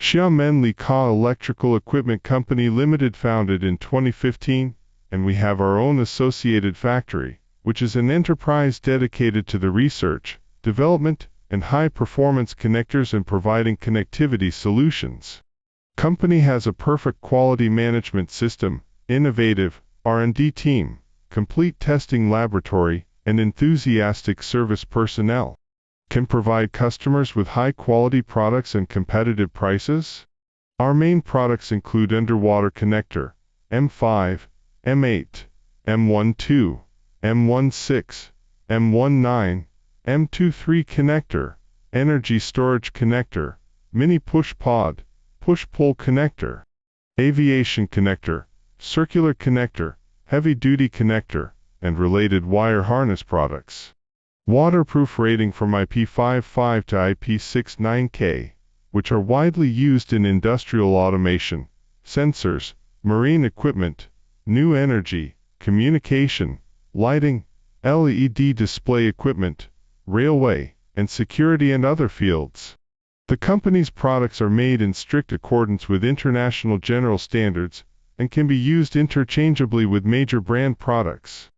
Xiamen Kabasi Electrical Equipment Company Limited, founded in 2015, and we have our own associated factory, which is an enterprise dedicated to the research, development, and high-performance connectors and providing connectivity solutions. Company has a perfect quality management system, innovative R&D team, complete testing laboratory, and enthusiastic service personnel. Can provide customers with high-quality products and competitive prices. Our main products include underwater connector, M5, M8, M12, M16, M19, M23 connector, energy storage connector, mini push pod, push-pull connector, aviation connector, circular connector, heavy-duty connector, and related wire harness products. Waterproof rating from IP55 to IP69K, which are widely used in industrial automation, sensors, marine equipment, new energy, communication, lighting, LED display equipment, railway, and security and other fields. The company's products are made in strict accordance with international general standards and can be used interchangeably with major brand products.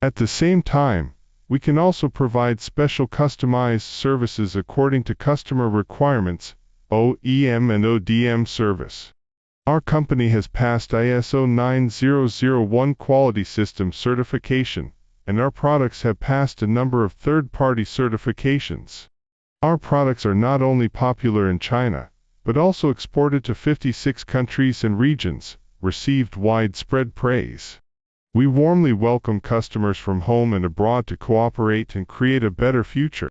At the same time, we can also provide special customized services according to customer requirements, OEM and ODM service. Our company has passed ISO 9001 quality system certification, and our products have passed a number of third-party certifications. Our products are not only popular in China, but also exported to 56 countries and regions, received widespread praise. We warmly welcome customers from home and abroad to cooperate and create a better future.